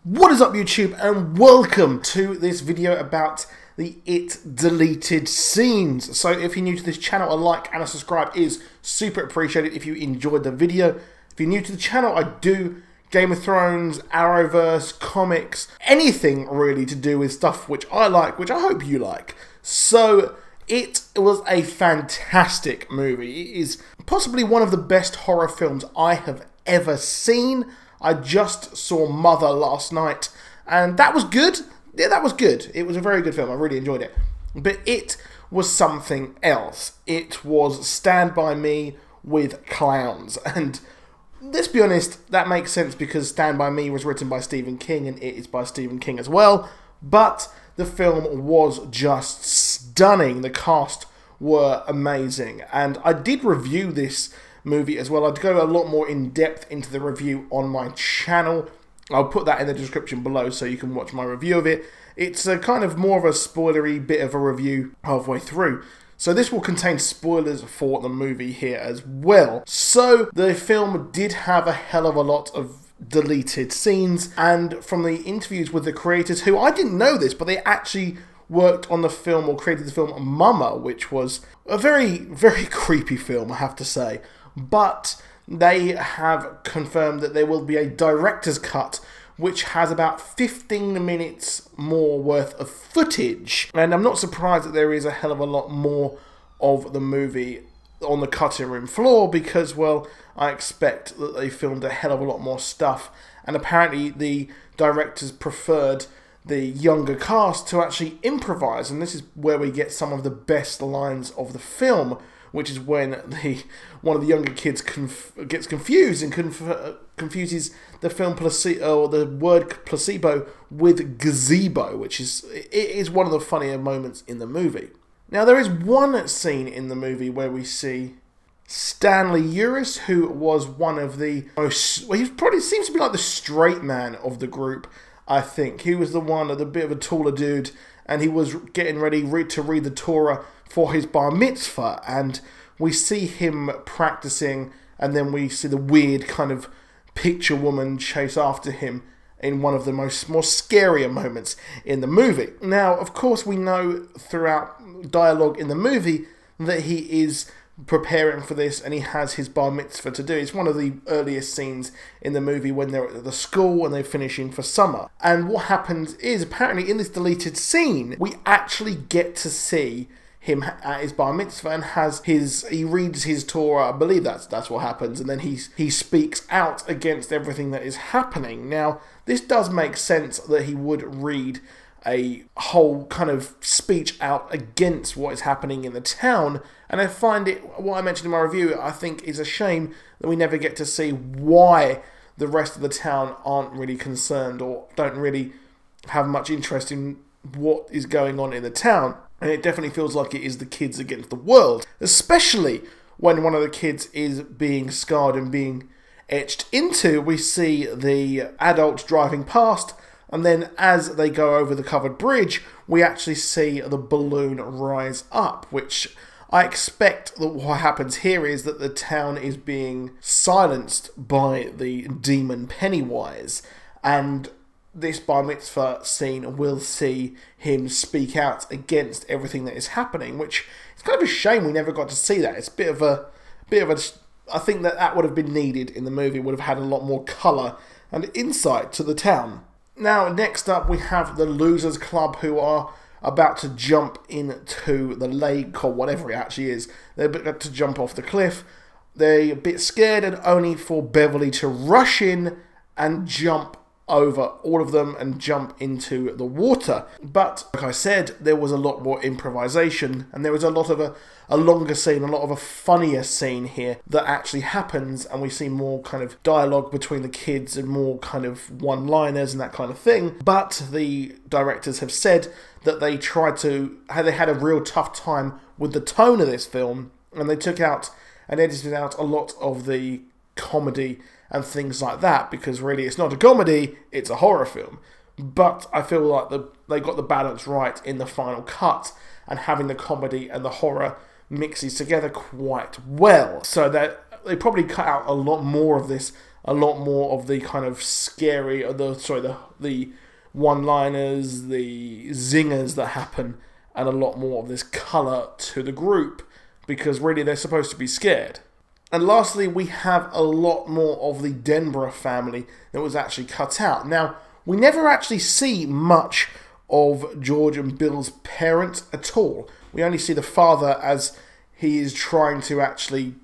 What is up, YouTube, and welcome to this video about the It deleted scenes. So if you're new to this channel, a like and a subscribe is super appreciated if you enjoyed the video. If you're new to the channel, I do Game of Thrones, Arrowverse, comics, anything really to do with stuff which I like, which I hope you like. So it was a fantastic movie. It is possibly one of the best horror films I have ever seen. I just saw Mother last night, and that was good. Yeah, that was good. It was a very good film. I really enjoyed it. But it was something else. It was Stand By Me with clowns. And let's be honest, that makes sense because Stand By Me was written by Stephen King, and it is by Stephen King as well. But the film was just stunning. The cast were amazing. And I did review this movie as well. I'd go a lot more in depth into the review on my channel. I'll put that in the description below so you can watch my review of it. It's a kind of more of a spoilery bit of a review halfway through. So this will contain spoilers for the movie here as well. So the film did have a hell of a lot of deleted scenes, and from the interviews with the creators, who I didn't know this, but they actually worked on the film or created the film Mama, which was a very, very creepy film, I have to say. But they have confirmed that there will be a director's cut which has about 15 minutes more worth of footage. And I'm not surprised that there is a hell of a lot more of the movie on the cutting room floor because, well, I expect that they filmed a hell of a lot more stuff. And apparently the directors preferred the younger cast to actually improvise. And this is where we get some of the best lines of the film, which is when one of the younger kids gets confused and confuses the film placebo, or the word placebo, with gazebo, which is one of the funnier moments in the movie. Now, there is one scene in the movie where we see Stanley Uris, who was one of the most, well, he probably seems to be like the straight man of the group, I think. He was the one, the bit of a taller dude, and he was getting ready to read the Torah for his bar mitzvah, and we see him practicing, and then we see the weird kind of picture woman chase after him in one of the more scarier moments in the movie. Now, of course, we know throughout dialogue in the movie that he is preparing for this and he has his bar mitzvah to do. It's one of the earliest scenes in the movie when they're at the school and they're finishing for summer. And what happens is, apparently in this deleted scene, we actually get to see him at his bar mitzvah and he reads his Torah. I believe that's what happens, and then he speaks out against everything that is happening. Now, this does make sense that he would read a whole kind of speech out against what is happening in the town, and I find it, what I mentioned in my review, I think is a shame that we never get to see why the rest of the town aren't really concerned or don't really have much interest in what is going on in the town. And it definitely feels like it is the kids against the world, especially when one of the kids is being scarred and being etched into. We see the adults driving past, and then as they go over the covered bridge, we actually see the balloon rise up, which I expect that what happens here is that the town is being silenced by the demon Pennywise, and this bar mitzvah scene will see him speak out against everything that is happening, which is kind of a shame we never got to see that. It's a bit of a, I think that would have been needed in the movie, would have had a lot more colour and insight to the town. Now, next up we have the Losers Club, who are about to jump into the lake, or whatever it actually is. They're about to jump off the cliff. They're a bit scared, and only for Beverly to rush in and jump over all of them and jump into the water. But like I said, there was a lot more improvisation, and there was a lot of a longer scene, a lot of a funnier scene here that actually happens, and we see more kind of dialogue between the kids and more kind of one-liners and that kind of thing. But the directors have said that they had a real tough time with the tone of this film, and they took out and edited out a lot of the comedy and things like that, because really it's not a comedy, it's a horror film. But I feel like they got the balance right in the final cut, and having the comedy and the horror mixes together quite well. So that they probably cut out a lot more of this a lot more of the kind of scary, or the one-liners, the zingers that happen, and a lot more of this colour to the group, because really they're supposed to be scared. And lastly, we have a lot more of the Denborough family that was actually cut out. Now, we never actually see much of George and Bill's parents at all. We only see the father as he is trying to actually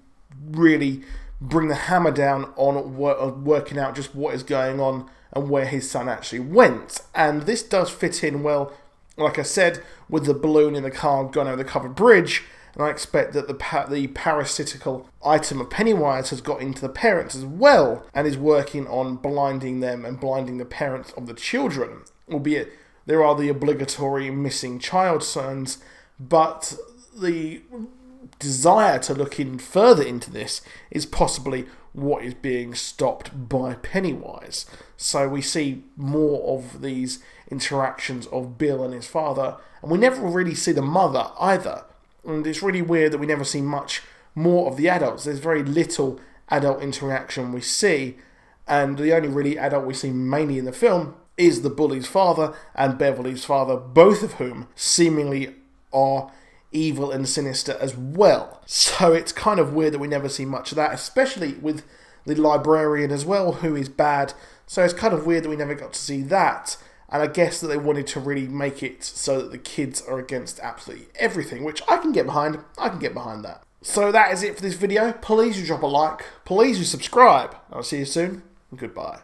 really bring the hammer down on working out just what is going on and where his son actually went. And this does fit in well, like I said, with the balloon in the car going over the covered bridge. And I expect that the parasitical item of Pennywise has got into the parents as well, and is working on blinding them and blinding the parents of the children. Albeit there are the obligatory missing child signs, but the desire to look in further into this is possibly what is being stopped by Pennywise. So we see more of these interactions of Bill and his father, and we never really see the mother either. And it's really weird that we never see much more of the adults. There's very little adult interaction we see, and the only really adult we see mainly in the film is the bully's father and Beverly's father, both of whom seemingly are evil and sinister as well. So it's kind of weird that we never see much of that, especially with the librarian as well, who is bad. So it's kind of weird that we never got to see that. And I guess that they wanted to really make it so that the kids are against absolutely everything, which I can get behind. I can get behind that. So that is it for this video. Please do drop a like. Please do subscribe. I'll see you soon. Goodbye.